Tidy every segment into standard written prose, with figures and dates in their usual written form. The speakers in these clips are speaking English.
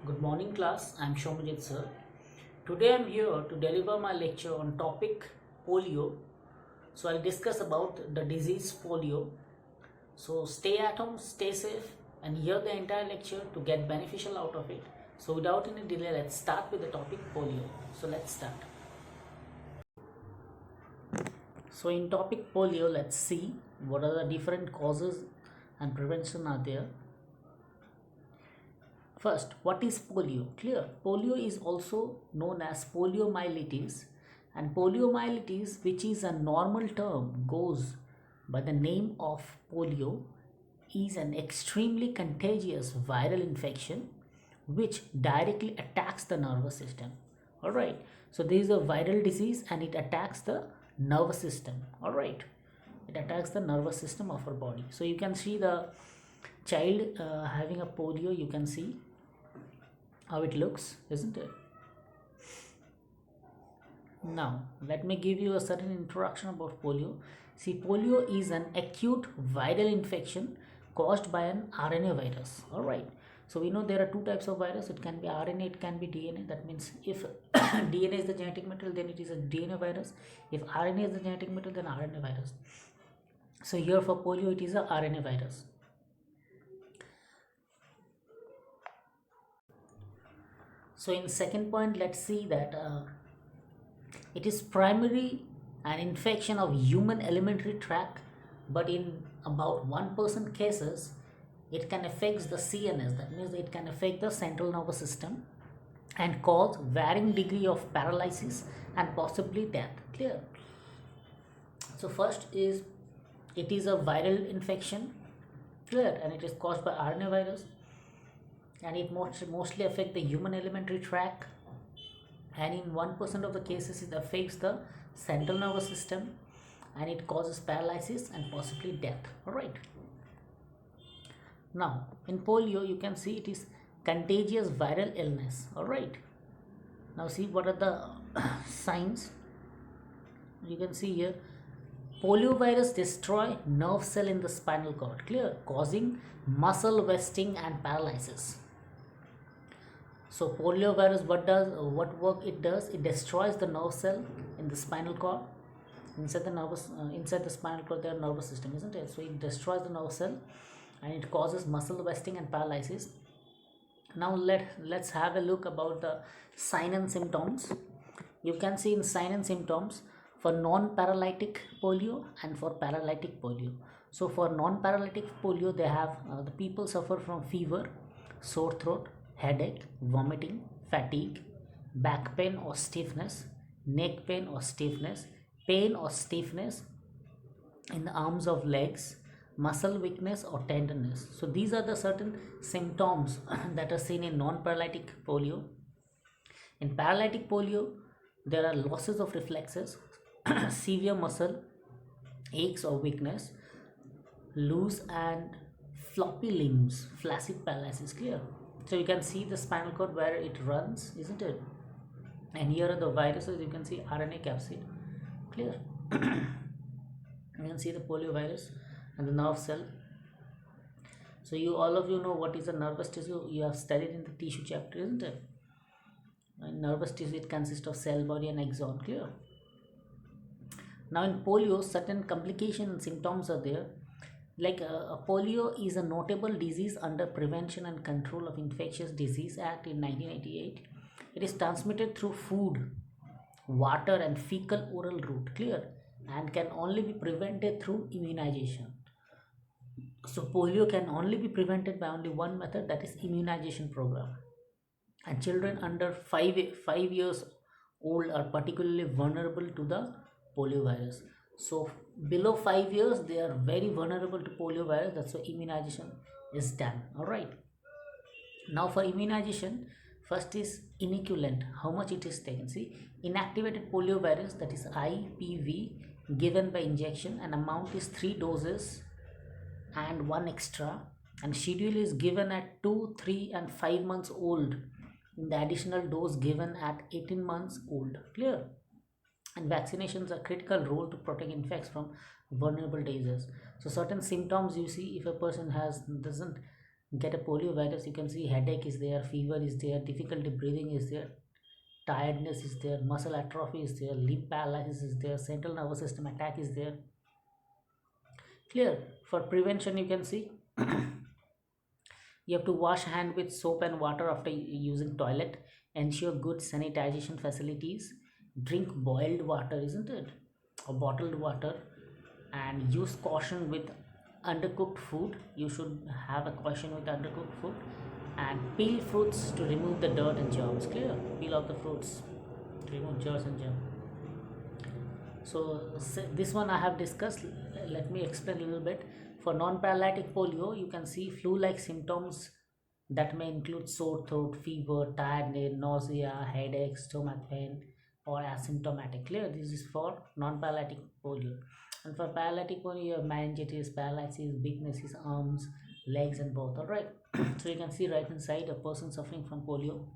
Good morning class, I am Shomajit sir. Today I am here to deliver my lecture on topic polio. So I'll discuss about the disease polio. So stay at home, stay safe and hear the entire lecture to get beneficial out of it. So without any delay, let's start with the topic polio. So let's start. So in topic polio, let's see what are the different causes and prevention are there. First, what is polio? Clear. Polio is also known as poliomyelitis, and poliomyelitis, which is a normal term, goes by the name of polio, is an extremely contagious viral infection which directly attacks the nervous system. Alright, so this is a viral disease and it attacks the nervous system. Alright, it attacks the nervous system of our body. So you can see the child having a polio, you can see how it looks, isn't it? Now let me give you a certain introduction about polio. See, polio is an acute viral infection caused by an RNA virus. All right, so we know there are two types of virus. It can be RNA, it can be DNA. That means if DNA is the genetic material, then it is a DNA virus. If RNA is the genetic material, then RNA virus. So here for polio it is a RNA virus. So in second point, let's see that it is primarily an infection of human alimentary tract, but in about 1% cases, it can affect the CNS. That means it can affect the central nervous system and cause varying degree of paralysis and possibly death. Clear? So first is it is a viral infection, clear, and it is caused by RNA virus, and it mostly affect the human alimentary tract, and in 1% of the cases it affects the central nervous system and it causes paralysis and possibly death. All right, now in polio you can see it is contagious viral illness. All right, now see what are the signs. You can see here, poliovirus destroy nerve cell in the spinal cord, clear, causing muscle wasting and paralysis. So poliovirus, what work it does? It destroys the nerve cell in the spinal cord. Inside the spinal cord there are nervous system, isn't it? So it destroys the nerve cell and it causes muscle wasting and paralysis. Now let's have a look about the sign and symptoms. You can see in sign and symptoms for non-paralytic polio and for paralytic polio. So for non-paralytic polio, they have the people suffer from fever, sore throat, headache, vomiting, fatigue, back pain or stiffness, neck pain or stiffness, pain or stiffness in the arms of legs, muscle weakness or tenderness. So these are the certain symptoms that are seen in non-paralytic polio. In paralytic polio, there are losses of reflexes, severe muscle aches or weakness, loose and floppy limbs, flaccid paralysis. Clear? So you can see the spinal cord where it runs, isn't it? And here are the viruses. You can see RNA capsid. Clear? You can see the polio virus and the nerve cell. So you all of you know what is the nervous tissue. You have studied in the tissue chapter, isn't it? In nervous tissue, it consists of cell body and axon. Clear? Now in polio, certain complications and symptoms are there. Like polio is a notable disease under Prevention and Control of Infectious Disease Act in 1988. It is transmitted through food, water and fecal oral route, clear, and can only be prevented through immunization. So polio can only be prevented by only one method, that is immunization program. And children under 5 years old are particularly vulnerable to the polio virus. So below 5 years they are very vulnerable to polio virus. That's why immunization is done. All right, now for immunization, first is inoculant, how much it is taken. See, inactivated polio virus, that is IPV, given by injection, and amount is 3 doses and 1 extra, and schedule is given at 2, 3 and 5 months old, in the additional dose given at 18 months old. Clear? And vaccinations are critical role to protect infects from vulnerable diseases. So certain symptoms you see, if a person has doesn't get a polio virus, you can see headache is there, fever is there, difficulty breathing is there, tiredness is there, muscle atrophy is there, limb paralysis is there, central nervous system attack is there. Clear. For prevention, you can see you have to wash hand with soap and water after using toilet, ensure good sanitization facilities, drink boiled water, isn't it, or bottled water, and use caution with undercooked food. You should have a caution with undercooked food, and peel fruits to remove the dirt and germs. Clear. Peel off the fruits to remove germs and germs. So this one I have discussed. Let me explain a little bit. For non-paralytic polio, you can see flu-like symptoms that may include sore throat, fever, tiredness, nausea, headache, stomach pain, or asymptomatic. Clear. This is for non-paralytic polio. And for paralytic polio, you have meningitis, paralysis, weaknesses, arms, legs, and both. All right. So you can see right inside a person suffering from polio.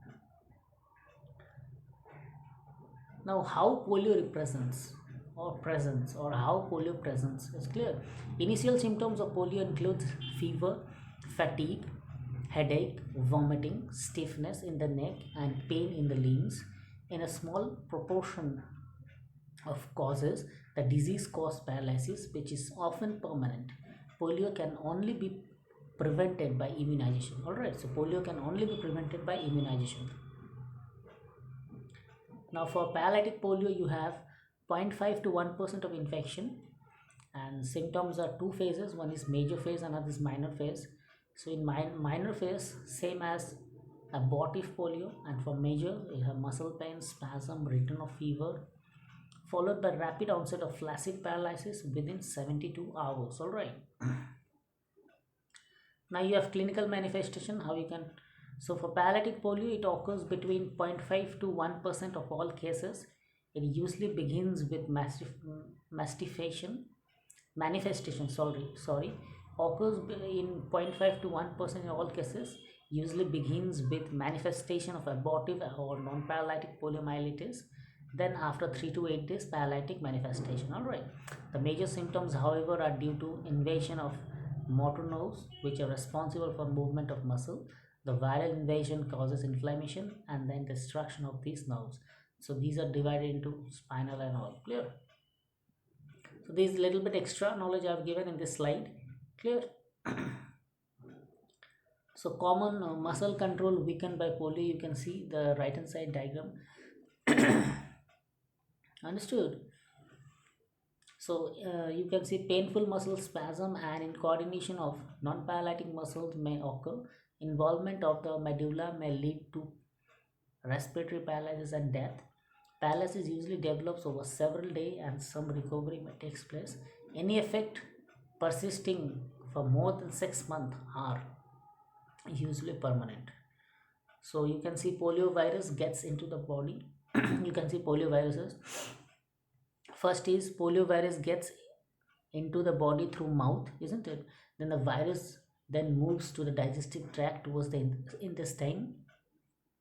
Now, how polio represents or presents, or how polio presents is clear. Initial symptoms of polio include fever, fatigue, headache, vomiting, stiffness in the neck, and pain in the limbs. In a small proportion of causes, the disease causes paralysis, which is often permanent. Polio can only be prevented by immunization. Alright, so polio can only be prevented by immunization. Now for paralytic polio, you have 0.5 to 1% of infection, and symptoms are two phases. One is major phase, another is minor phase. So in minor phase, same as abortive polio, and for major, you have muscle pain, spasm, return of fever, followed by rapid onset of flaccid paralysis within 72 hours. All right. Now you have clinical manifestation. How you can. So for paralytic polio, it occurs between 0.5 to 1% of all cases. It usually begins with manifestation occurs in 0.5 to 1% in all cases, usually begins with manifestation of abortive or non-paralytic poliomyelitis. Then after 3 to 8 days, paralytic manifestation. All right. The major symptoms, however, are due to invasion of motor nerves, which are responsible for movement of muscle. The viral invasion causes inflammation and then destruction of these nerves. So these are divided into spinal and all. Clear. So this is a little bit extra knowledge I have given in this slide. Clear. So common muscle control weakened by polio. You can see the right hand side diagram. Understood. So you can see painful muscle spasm and incoordination of non-paralytic muscles may occur. Involvement of the medulla may lead to respiratory paralysis and death. Paralysis usually develops over several days and some recovery may take place. Any effect persisting for more than 6 months are usually permanent. So you can see polio virus gets into the body. You can see polio viruses. First is polio virus gets into the body through mouth, isn't it? Then the virus then moves to the digestive tract towards the intestine.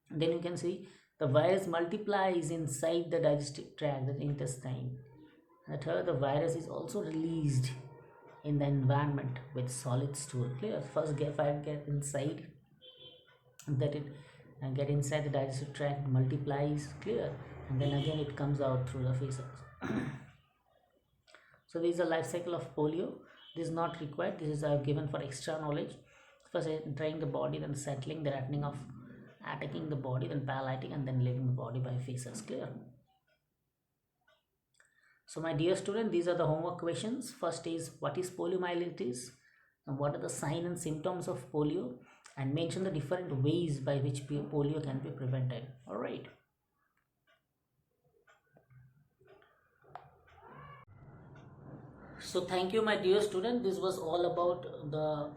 Then you can see the virus multiplies inside the digestive tract, the intestine. And third, the virus is also released in the environment with solid stool. Clear. First get inside, that it and get inside the digestive tract, multiplies. Clear. And then again it comes out through the feces. So this is the life cycle of polio. This is not required. This is I have given for extra knowledge. First entering the body, then settling, the threatening of attacking the body, then paralytic, and then leaving the body by feces. Clear. So my dear student, these are the homework questions. First is what is poliomyelitis, and what are the signs and symptoms of polio, and mention the different ways by which polio can be prevented. All right. So thank you, my dear student. This was all about the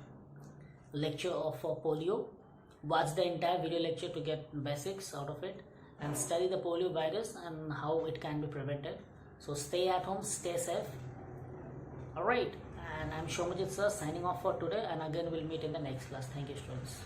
lecture of polio. Watch the entire video lecture to get basics out of it, and study the polio virus and how it can be prevented. So stay at home, stay safe. All right. And I'm Shomajit sir signing off for today, and again we'll meet in the next class. Thank you, students.